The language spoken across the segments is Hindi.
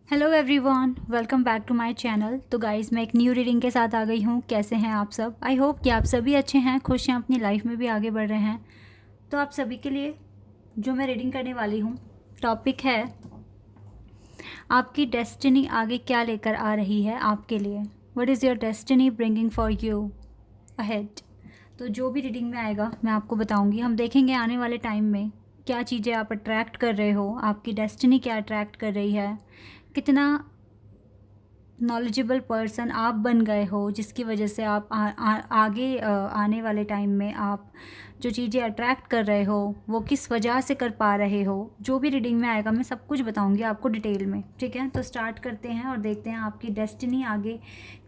Hello everyone, welcome back to my channel. तो गाइस, मैं एक न्यू रीडिंग के साथ आ गई हूँ। कैसे हैं आप सब? आई होप कि आप सभी अच्छे हैं, खुश हैं, अपनी लाइफ में भी आगे बढ़ रहे हैं। तो आप सभी के लिए जो मैं रीडिंग करने वाली हूँ, टॉपिक है आपकी डेस्टिनी आगे क्या लेकर आ रही है आपके लिए। What is your destiny bringing for you ahead. तो जो भी रीडिंग में आएगा मैं आपको बताऊंगी। हम देखेंगे आने वाले टाइम में क्या चीज़ें आप अट्रैक्ट कर रहे हो, आपकी डेस्टिनी क्या अट्रैक्ट कर रही है, कितना नॉलेजेबल पर्सन आप बन गए हो जिसकी वजह से आप आगे आने वाले टाइम में आप जो चीज़ें अट्रैक्ट कर रहे हो वो किस वजह से कर पा रहे हो। जो भी रीडिंग में आएगा मैं सब कुछ बताऊंगी आपको डिटेल में, ठीक है। तो स्टार्ट करते हैं और देखते हैं आपकी डेस्टिनी आगे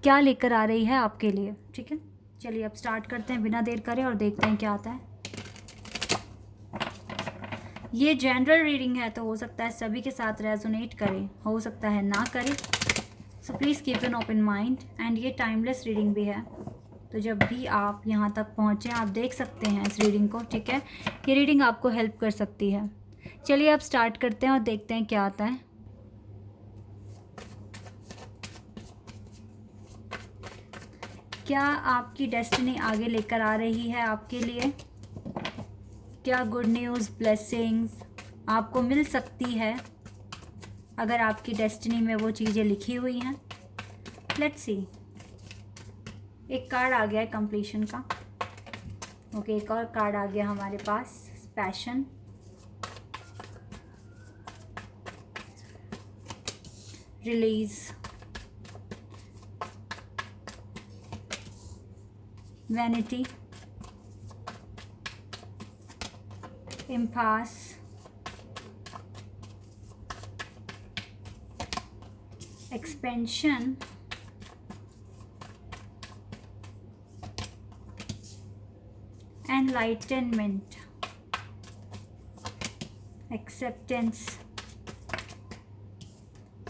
क्या लेकर आ रही है आपके लिए, ठीक है। चलिए अब स्टार्ट करते हैं बिना देर करे और देखते हैं क्या आता है। ये जनरल रीडिंग है तो हो सकता है सभी के साथ रेजोनेट करे, हो सकता है ना करे। So please keep an open mind. And ये टाइमलेस रीडिंग भी है, तो जब भी आप यहाँ तक पहुँचें आप देख सकते हैं इस रीडिंग को, ठीक है। ये रीडिंग आपको हेल्प कर सकती है। चलिए अब स्टार्ट करते हैं और देखते हैं क्या आता है। क्या आपकी डेस्टिनी आगे लेकर आ रही है आपके लिए? क्या गुड न्यूज़, ब्लेसिंग्स आपको मिल सकती है अगर आपकी डेस्टिनी में वो चीज़ें लिखी हुई हैं? Let's see. एक कार्ड आ गया है कंप्लीशन का। ओके, एक और कार्ड आ गया हमारे पास, passion, release, vanity, impasse, expansion, enlightenment, acceptance,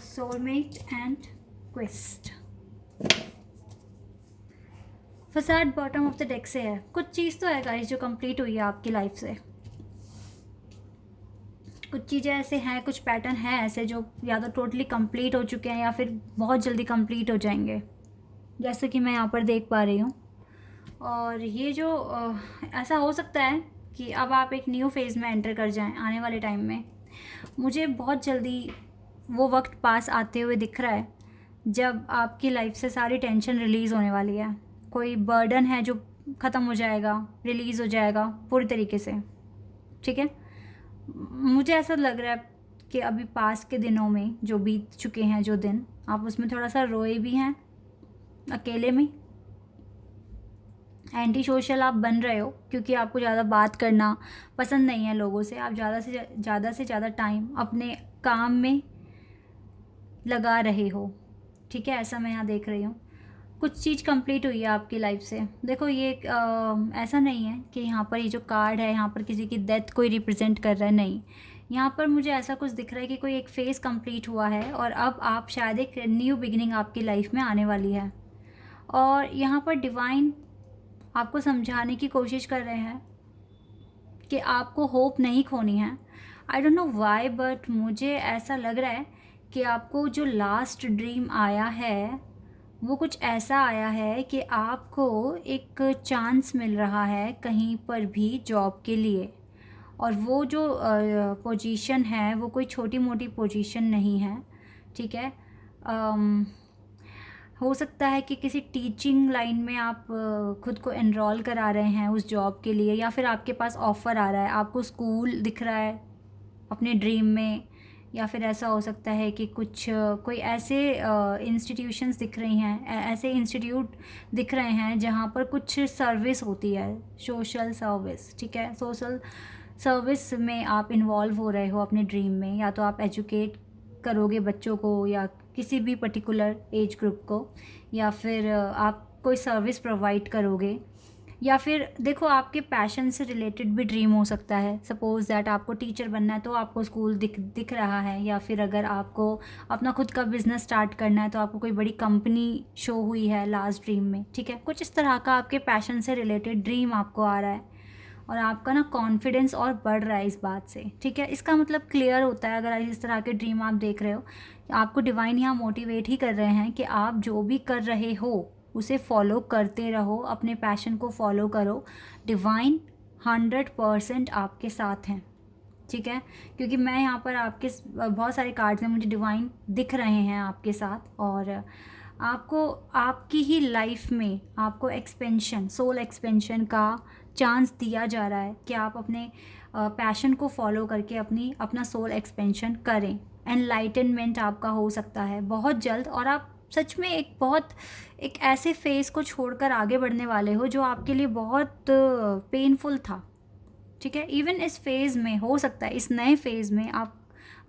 soulmate and quest. Facade bottom of the deck से है। कुछ चीज़ तो है गाइस जो कंप्लीट हुई है आपकी लाइफ से। कुछ चीज़ें ऐसे हैं, कुछ पैटर्न हैं ऐसे जो या तो टोटली कंप्लीट हो चुके हैं या फिर बहुत जल्दी कंप्लीट हो जाएंगे, जैसे कि मैं यहाँ पर देख पा रही हूँ। और ये जो ऐसा हो सकता है कि अब आप एक न्यू फेज़ में एंटर कर जाएं आने वाले टाइम में। मुझे बहुत जल्दी वो वक्त पास आते हुए दिख रहा है जब आपकी लाइफ से सारी टेंशन रिलीज़ होने वाली है। कोई बर्डन है जो ख़त्म हो जाएगा, रिलीज़ हो जाएगा पूरी तरीके से, ठीक है। मुझे ऐसा लग रहा है कि अभी पास के दिनों में जो बीत चुके हैं जो दिन, आप उसमें थोड़ा सा रोए भी हैं अकेले में। एंटी सोशल आप बन रहे हो क्योंकि आपको ज़्यादा बात करना पसंद नहीं है लोगों से। आप ज़्यादा से ज़्यादा टाइम अपने काम में लगा रहे हो, ठीक है। ऐसा मैं यहाँ देख रही हूँ। कुछ चीज़ कंप्लीट हुई है आपकी लाइफ से। देखो ये ऐसा नहीं है कि यहाँ पर ये जो कार्ड है यहाँ पर किसी की डेथ कोई रिप्रेजेंट कर रहा है, नहीं। यहाँ पर मुझे ऐसा कुछ दिख रहा है कि कोई एक फेज़ कंप्लीट हुआ है और अब आप शायद एक न्यू बिगिनिंग आपकी लाइफ में आने वाली है। और यहाँ पर डिवाइन आपको समझाने की कोशिश कर रहे हैं कि आपको होप नहीं खोनी है। I don't know why, but मुझे ऐसा लग रहा है कि आपको जो लास्ट ड्रीम आया है वो कुछ ऐसा आया है कि आपको एक चांस मिल रहा है कहीं पर भी जॉब के लिए। और वो जो पोजीशन है वो कोई छोटी मोटी पोजीशन नहीं है, ठीक है। हो सकता है कि किसी टीचिंग लाइन में आप खुद को एनरोल करा रहे हैं उस जॉब के लिए, या फिर आपके पास ऑफ़र आ रहा है, आपको स्कूल दिख रहा है अपने ड्रीम में। या फिर ऐसा हो सकता है कि कुछ कोई ऐसे इंस्टीट्यूशंस दिख रही हैं, ऐसे इंस्टीट्यूट दिख रहे हैं जहाँ पर कुछ सर्विस होती है, सोशल सर्विस, ठीक है। सोशल सर्विस में आप इन्वॉल्व हो रहे हो अपने ड्रीम में। या तो आप एजुकेट करोगे बच्चों को या किसी भी पर्टिकुलर एज ग्रुप को, या फिर आप कोई सर्विस प्रोवाइड करोगे, या फिर देखो आपके पैशन से रिलेटेड भी ड्रीम हो सकता है। सपोज़ दैट आपको टीचर बनना है तो आपको स्कूल दिख रहा है, या फिर अगर आपको अपना खुद का बिज़नेस स्टार्ट करना है तो आपको कोई बड़ी कंपनी शो हुई है लास्ट ड्रीम में, ठीक है। कुछ इस तरह का आपके पैशन से रिलेटेड ड्रीम आपको आ रहा है। और आपका ना कॉन्फिडेंस और बढ़ रहा है इस बात से, ठीक है। इसका मतलब क्लियर होता है अगर इस तरह के ड्रीम आप देख रहे हो, आपको डिवाइन यहाँ मोटिवेट ही कर रहे हैं कि आप जो भी कर रहे हो उसे फॉलो करते रहो, अपने पैशन को फॉलो करो। डिवाइन 100% आपके साथ हैं, ठीक है। क्योंकि मैं यहाँ पर आपके बहुत सारे कार्ड्स हैं, मुझे डिवाइन दिख रहे हैं आपके साथ, और आपको आपकी ही लाइफ में आपको एक्सपेंशन, सोल एक्सपेंशन का चांस दिया जा रहा है कि आप अपने पैशन को फॉलो करके अपना सोल एक्सपेंशन करें। एनलाइटनमेंट आपका हो सकता है बहुत जल्द, और आप सच में एक ऐसे फेज़ को छोड़कर आगे बढ़ने वाले हो जो आपके लिए बहुत पेनफुल था, ठीक है। इवन इस फेज़ में हो सकता है, इस नए फेज़ में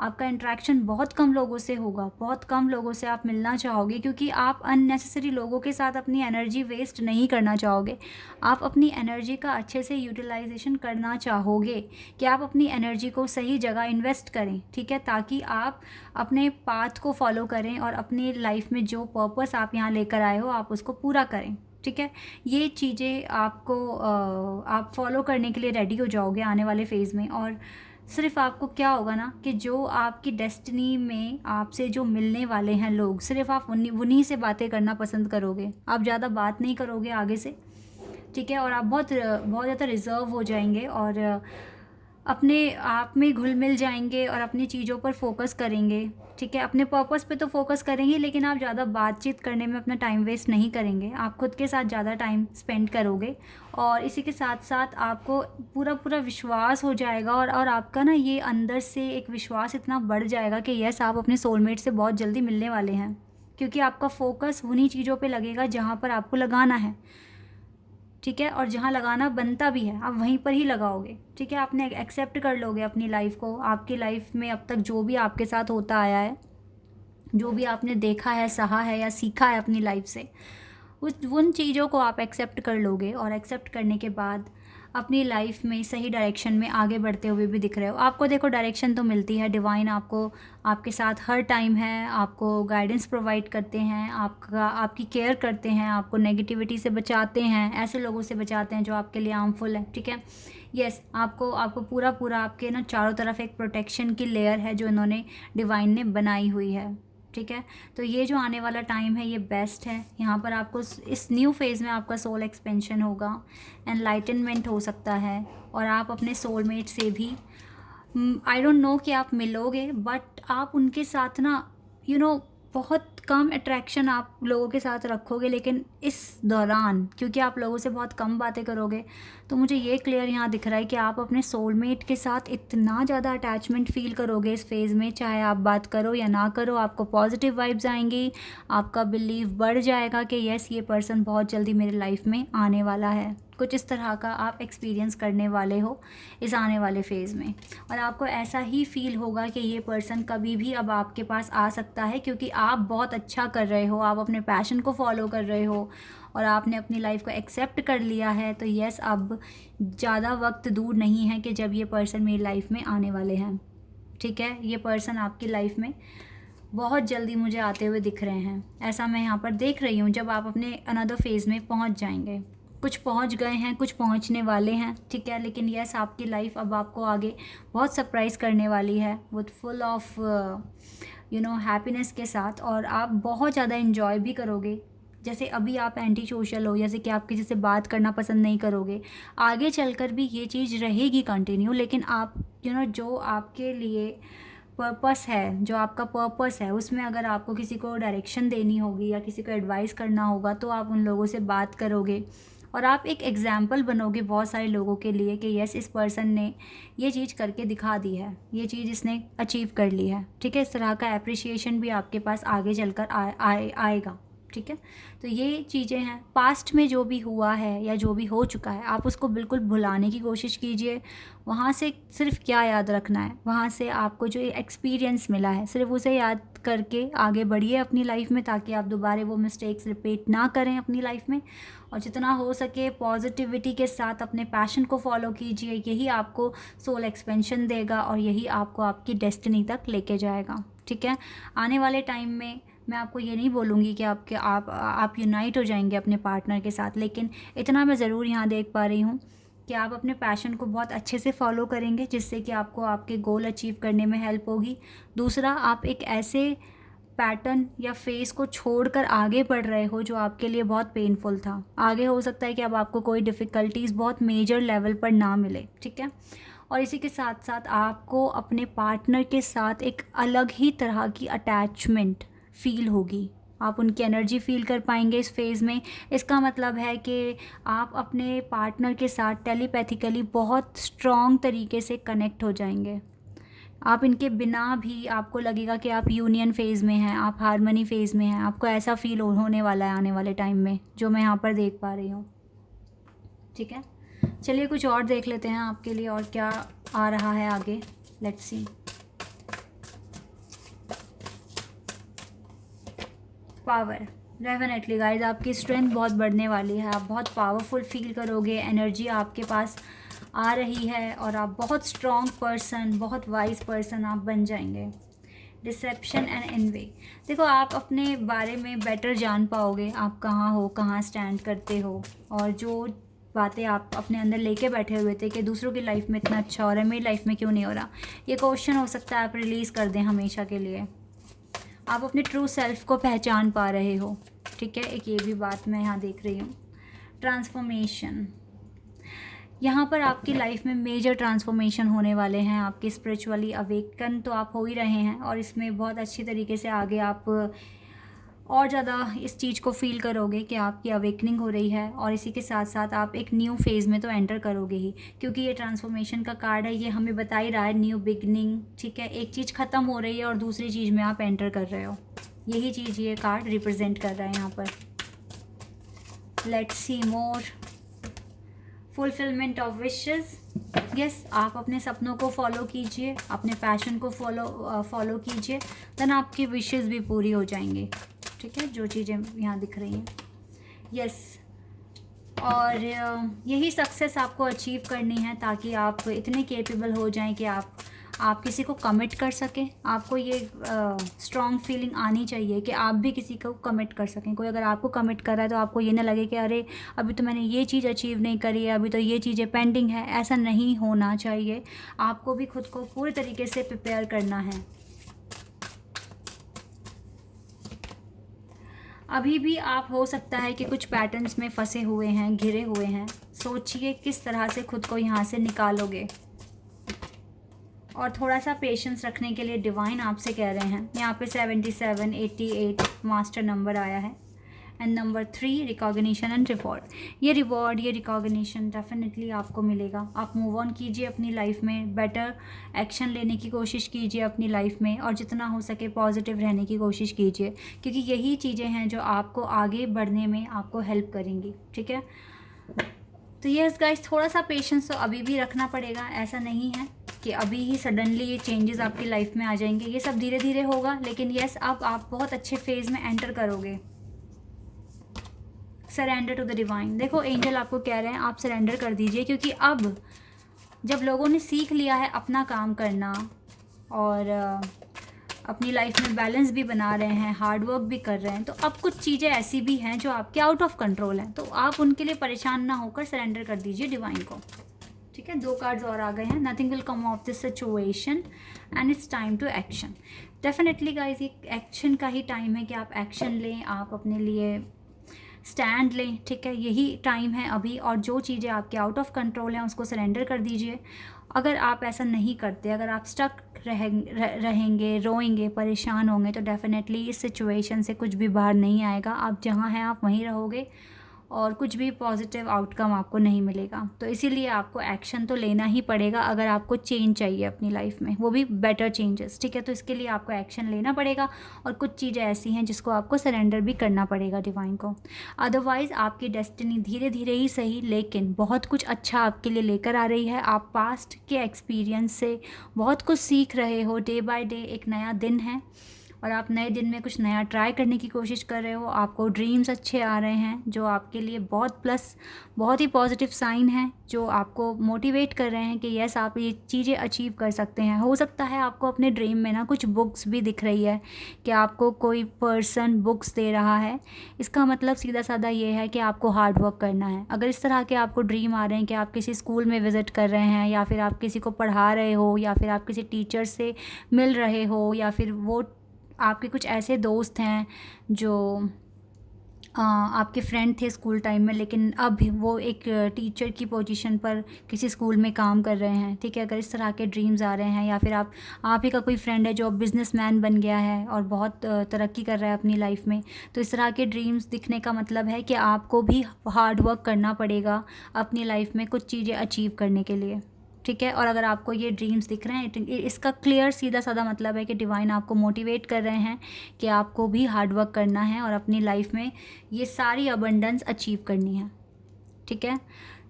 आपका इंटरेक्शन बहुत कम लोगों से होगा, बहुत कम लोगों से आप मिलना चाहोगे, क्योंकि आप अननेसेसरी लोगों के साथ अपनी एनर्जी वेस्ट नहीं करना चाहोगे। आप अपनी एनर्जी का अच्छे से यूटिलाइजेशन करना चाहोगे कि आप अपनी एनर्जी को सही जगह इन्वेस्ट करें, ठीक है, ताकि आप अपने पाथ को फॉलो करें और अपनी लाइफ में जो पर्पस आप यहाँ लेकर आए हो आप उसको पूरा करें, ठीक है। ये चीज़ें आप फॉलो करने के लिए रेडी हो जाओगे आने वाले फेज़ में। और सिर्फ आपको क्या होगा ना कि जो आपकी डेस्टिनी में आपसे जो मिलने वाले हैं लोग, सिर्फ आप उन्हीं से बातें करना पसंद करोगे, आप ज़्यादा बात नहीं करोगे आगे से, ठीक है। और आप बहुत बहुत ज़्यादा रिज़र्व हो जाएंगे और अपने आप में घुल मिल जाएंगे और अपनी चीज़ों पर फोकस करेंगे, ठीक है। अपने पर्पस पे तो फोकस करेंगे, लेकिन आप ज़्यादा बातचीत करने में अपना टाइम वेस्ट नहीं करेंगे, आप खुद के साथ ज़्यादा टाइम स्पेंड करोगे। और इसी के साथ साथ आपको पूरा विश्वास हो जाएगा, और आपका ना ये अंदर से एक विश्वास इतना बढ़ जाएगा कि यस, आप अपने सोलमेट से बहुत जल्दी मिलने वाले हैं, क्योंकि आपका फोकस उन्हीं चीज़ों पे लगेगा जहाँ पर आपको लगाना है, ठीक है। और जहाँ लगाना बनता भी है आप वहीं पर ही लगाओगे, ठीक है। आपने एक्सेप्ट कर लोगे अपनी लाइफ को, आपकी लाइफ में अब तक जो भी आपके साथ होता आया है, जो भी आपने देखा है, सहा है या सीखा है अपनी लाइफ से, उन चीज़ों को आप एक्सेप्ट कर लोगे। और एक्सेप्ट करने के बाद अपनी लाइफ में सही डायरेक्शन में आगे बढ़ते हुए भी दिख रहे हो। आपको देखो डायरेक्शन तो मिलती है, डिवाइन आपके साथ हर टाइम है, आपको गाइडेंस प्रोवाइड करते हैं, आपकी केयर करते हैं, आपको नेगेटिविटी से बचाते हैं, ऐसे लोगों से बचाते हैं जो आपके लिए हार्मफुल है, ठीक है। यस, आपको पूरा आपके ना चारों तरफ एक प्रोटेक्शन की लेयर है जो इन्होंने डिवाइन ने बनाई हुई है, ठीक है। तो ये जो आने वाला टाइम है ये बेस्ट है। यहाँ पर आपको इस न्यू फेज़ में आपका सोल एक्सपेंशन होगा, एनलाइटनमेंट हो सकता है, और आप अपने सोलमेट से भी आई डोंट नो कि आप मिलोगे, बट आप उनके साथ ना बहुत कम अट्रैक्शन आप लोगों के साथ रखोगे, लेकिन इस दौरान क्योंकि आप लोगों से बहुत कम बातें करोगे, तो मुझे ये क्लियर यहाँ दिख रहा है कि आप अपने सोलमेट के साथ इतना ज़्यादा अटैचमेंट फ़ील करोगे इस फेज़ में, चाहे आप बात करो या ना करो, आपको पॉजिटिव वाइब्स आएंगी, आपका बिलीव बढ़ जाएगा कि यस, ये पर्सन बहुत जल्दी मेरी लाइफ में आने वाला है। कुछ इस तरह का आप एक्सपीरियंस करने वाले हो इस आने वाले फेज़ में, और आपको ऐसा ही फील होगा कि ये पर्सन कभी भी अब आपके पास आ सकता है, क्योंकि आप बहुत अच्छा कर रहे हो, आप अपने पैशन को फॉलो कर रहे हो और आपने अपनी लाइफ को एक्सेप्ट कर लिया है। तो यस, अब ज़्यादा वक्त दूर नहीं है कि जब ये पर्सन मेरी लाइफ में आने वाले हैं, ठीक है। ये पर्सन आपकी लाइफ में बहुत जल्दी मुझे आते हुए दिख रहे हैं, ऐसा मैं यहाँ पर देख रही हूँ। जब आप अपने अनदर फेज़ में पहुँच जाएंगे, कुछ पहुंच गए हैं, कुछ पहुंचने वाले हैं, ठीक है। लेकिन यस, आपकी लाइफ अब आपको आगे बहुत सरप्राइज़ करने वाली है, विद फुल ऑफ हैप्पीनेस के साथ, और आप बहुत ज़्यादा इन्जॉय भी करोगे। जैसे अभी आप एंटी सोशल हो, जैसे कि आप किसी से बात करना पसंद नहीं करोगे, आगे चलकर भी ये चीज़ रहेगी कंटिन्यू, लेकिन आप जो आपके लिए पर्पस है, जो आपका पर्पस है, उसमें अगर आपको किसी को डायरेक्शन देनी होगी या किसी को एडवाइस करना होगा, तो आप उन लोगों से बात करोगे और आप एक एग्ज़ाम्पल बनोगे बहुत सारे लोगों के लिए कि यस, इस पर्सन ने ये चीज़ करके दिखा दी है, ये चीज़ इसने अचीव कर ली है, ठीक है। इस तरह का एप्रिसिएशन भी आपके पास आगे चलकर आएगा, ठीक है। तो ये चीज़ें हैं, पास्ट में जो भी हुआ है या जो भी हो चुका है, आप उसको बिल्कुल भुलाने की कोशिश कीजिए। वहाँ से सिर्फ क्या याद रखना है, वहाँ से आपको जो एक्सपीरियंस मिला है सिर्फ उसे याद करके आगे बढ़िए अपनी लाइफ में, ताकि आप दोबारा वो मिस्टेक्स रिपीट ना करें अपनी लाइफ में। और जितना हो सके पॉजिटिविटी के साथ अपने पैशन को फॉलो कीजिए, यही आपको सोल एक्सपेंशन देगा और यही आपको आपकी डेस्टिनी तक लेके जाएगा, ठीक है। आने वाले टाइम में मैं आपको ये नहीं बोलूँगी कि आप यूनाइट हो जाएंगे अपने पार्टनर के साथ, लेकिन इतना मैं ज़रूर यहाँ देख पा रही हूँ कि आप अपने पैशन को बहुत अच्छे से फॉलो करेंगे, जिससे कि आपको आपके गोल अचीव करने में हेल्प होगी। दूसरा, आप एक ऐसे पैटर्न या फेस को छोड़कर आगे बढ़ रहे हो जो आपके लिए बहुत पेनफुल था। आगे हो सकता है कि अब आपको कोई डिफ़िकल्टीज़ बहुत मेजर लेवल पर ना मिले, ठीक है। और इसी के साथ साथ आपको अपने पार्टनर के साथ एक अलग ही तरह की अटैचमेंट फील होगी। आप उनकी एनर्जी फील कर पाएंगे इस फेज़ में। इसका मतलब है कि आप अपने पार्टनर के साथ टेलीपैथिकली बहुत स्ट्रॉन्ग तरीके से कनेक्ट हो जाएंगे। आप इनके बिना भी आपको लगेगा कि आप यूनियन फेज़ में हैं, आप हारमनी फेज़ में हैं। आपको ऐसा फील होने वाला है आने वाले टाइम में, जो मैं यहाँ पर देख पा रही हूँ, ठीक है। चलिए कुछ और देख लेते हैं आपके लिए और क्या आ रहा है आगे। Let's see. Power, definitely guys आपकी स्ट्रेंथ बहुत बढ़ने वाली है। आप बहुत पावरफुल फील करोगे, एनर्जी आपके पास आ रही है और आप बहुत स्ट्रॉन्ग पर्सन, बहुत वाइज पर्सन आप बन जाएंगे। डिसेप्शन एंड एनवी, देखो आप अपने बारे में बेटर जान पाओगे, आप कहाँ हो, कहाँ स्टैंड करते हो, और जो बातें आप अपने अंदर लेके बैठे हुए थे कि दूसरों की लाइफ में इतना अच्छा हो रहा है, मेरी लाइफ में क्यों नहीं हो रहा, ये क्वेश्चन हो सकता है आप रिलीज़ कर दें हमेशा के लिए। आप अपने ट्रू सेल्फ को पहचान पा रहे हो, ठीक है। एक ये भी बात मैं यहाँ देख रही हूँ। ट्रांसफॉर्मेशन, यहाँ पर आपकी लाइफ में मेजर ट्रांसफॉर्मेशन होने वाले हैं। आपकी स्पिरिचुअली अवेकन तो आप हो ही रहे हैं, और इसमें बहुत अच्छी तरीके से आगे आप और ज़्यादा इस चीज़ को फील करोगे कि आपकी अवेकनिंग हो रही है। और इसी के साथ साथ आप एक न्यू फेज़ में तो एंटर करोगे ही, क्योंकि ये ट्रांसफॉर्मेशन का कार्ड है, ये हमें बता ही रहा है न्यू बिगनिंग, ठीक है। एक चीज़ ख़त्म हो रही है और दूसरी चीज़ में आप एंटर कर रहे हो, यही चीज़ ये कार्ड रिप्रेजेंट कर रहा है यहाँ पर। Let's see more. Fulfilment of wishes, yes, आप अपने सपनों को फॉलो कीजिए, अपने पैशन को फॉलो कीजिए, देन आपकी विशेस भी पूरी हो जाएंगी, ठीक है, जो चीज़ें यहाँ दिख रही हैं। यस, और यही सक्सेस आपको अचीव करनी है, ताकि आप इतने कैपेबल हो जाएं कि आप किसी को कमिट कर सकें। आपको ये स्ट्रॉन्ग फीलिंग आनी चाहिए कि आप भी किसी को कमिट कर सकें। कोई अगर आपको कमिट कर रहा है तो आपको ये ना लगे कि अरे अभी तो मैंने ये चीज़ अचीव नहीं करी है, अभी तो ये चीज़ें पेंडिंग है। ऐसा नहीं होना चाहिए। आपको भी खुद को पूरी तरीके से प्रिपेयर करना है। अभी भी आप हो सकता है कि कुछ पैटर्न्स में फंसे हुए हैं, घिरे हुए हैं। सोचिए किस तरह से खुद को यहाँ से निकालोगे, और थोड़ा सा पेशेंस रखने के लिए डिवाइन आपसे कह रहे हैं। यहाँ पे 77, 88 मास्टर नंबर आया है, and number 3 recognition and reward. ये रिवॉर्ड, ये रिकॉग्निशन डेफिनेटली आपको मिलेगा। आप मूव ऑन कीजिए अपनी लाइफ में, बेटर एक्शन लेने की कोशिश कीजिए अपनी लाइफ में, और जितना हो सके पॉजिटिव रहने की कोशिश कीजिए, क्योंकि यही चीज़ें हैं जो आपको आगे बढ़ने में आपको हेल्प करेंगी, ठीक है। तो यस गाइस, थोड़ा सा पेशेंस तो अभी भी रखना पड़ेगा। ऐसा नहीं है कि अभी ही सडनली ये चेंजेस आपकी लाइफ में आ जाएंगे, ये सब धीरे धीरे होगा। लेकिन यस, अब आप बहुत अच्छे फेज़ में एंटर करोगे। सरेंडर टू द डिवाइन, देखो एंजल आपको कह रहे हैं आप सरेंडर कर दीजिए, क्योंकि अब जब लोगों ने सीख लिया है अपना काम करना और अपनी लाइफ में बैलेंस भी बना रहे हैं, हार्ड वर्क भी कर रहे हैं, तो अब कुछ चीज़ें ऐसी भी हैं जो आपके आउट ऑफ कंट्रोल हैं। तो आप उनके लिए परेशान ना होकर सरेंडर कर दीजिए डिवाइन को, ठीक है। 2 कार्ड्स और आ गए हैं। Nothing will come of this situation and it's time to action. Definitely guys, ये एक्शन का ही टाइम है कि आप एक्शन लें, आप अपने लिए स्टैंड लें, ठीक है। यही टाइम है अभी, और जो चीज़ें आपके आउट ऑफ कंट्रोल हैं उसको सरेंडर कर दीजिए। अगर आप ऐसा नहीं करते, अगर आप स्टक रहेंगे, रोएंगे, परेशान होंगे, तो डेफिनेटली इस सिचुएशन से कुछ भी बाहर नहीं आएगा। आप जहाँ हैं आप वहीं रहोगे, और कुछ भी पॉजिटिव आउटकम आपको नहीं मिलेगा। तो इसीलिए आपको एक्शन तो लेना ही पड़ेगा अगर आपको चेंज चाहिए अपनी लाइफ में, वो भी बेटर चेंजेस, ठीक है। तो इसके लिए आपको एक्शन लेना पड़ेगा, और कुछ चीज़ें ऐसी हैं जिसको आपको सरेंडर भी करना पड़ेगा डिवाइन को। अदरवाइज़ आपकी डेस्टिनी धीरे धीरे ही सही, लेकिन बहुत कुछ अच्छा आपके लिए लेकर आ रही है। आप पास्ट के एक्सपीरियंस से बहुत कुछ सीख रहे हो, डे बाय डे एक नया दिन है, और आप नए दिन में कुछ नया ट्राई करने की कोशिश कर रहे हो, आपको ड्रीम्स अच्छे आ रहे हैं जो आपके लिए बहुत ही पॉजिटिव साइन है, जो आपको मोटिवेट कर रहे हैं कि यस आप ये चीज़ें अचीव कर सकते हैं। हो सकता है आपको अपने ड्रीम में ना कुछ बुक्स भी दिख रही है कि आपको कोई पर्सन बुक्स दे रहा है। इसका मतलब सीधा साधा ये है कि आपको हार्ड वर्क करना है। अगर इस तरह के आपको ड्रीम आ रहे हैं कि आप किसी स्कूल में विज़िट कर रहे हैं, या फिर आप किसी को पढ़ा रहे हो, या फिर आप किसी टीचर से मिल रहे हो, या फिर वो आपके कुछ ऐसे दोस्त हैं जो आपके फ्रेंड थे स्कूल टाइम में, लेकिन अब वो एक टीचर की पोजीशन पर किसी स्कूल में काम कर रहे हैं, ठीक है। अगर इस तरह के ड्रीम्स आ रहे हैं, या फिर आप ही का कोई फ्रेंड है जो अब बिजनेसमैन बन गया है और बहुत तरक्की कर रहा है अपनी लाइफ में, तो इस तरह के ड्रीम्स दिखने का मतलब है कि आपको भी हार्ड वर्क करना पड़ेगा अपनी लाइफ में कुछ चीज़ें अचीव करने के लिए, ठीक है। और अगर आपको ये ड्रीम्स दिख रहे हैं, इसका क्लियर सीधा साधा मतलब है कि डिवाइन आपको मोटिवेट कर रहे हैं कि आपको भी हार्ड वर्क करना है और अपनी लाइफ में ये सारी अबंडेंस अचीव करनी है, ठीक है।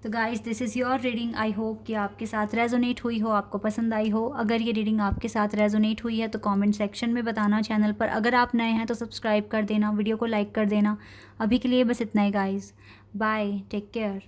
तो guys, this is your reading. I hope कि आपके साथ रेजोनेट हुई हो, आपको पसंद आई हो। अगर ये रीडिंग आपके साथ रेजोनेट हुई है तो कमेंट सेक्शन में बताना। चैनल पर अगर आप नए हैं तो सब्सक्राइब कर देना, वीडियो को लाइक कर देना। अभी के लिए बस इतना ही गाइस, बाय, टेक केयर।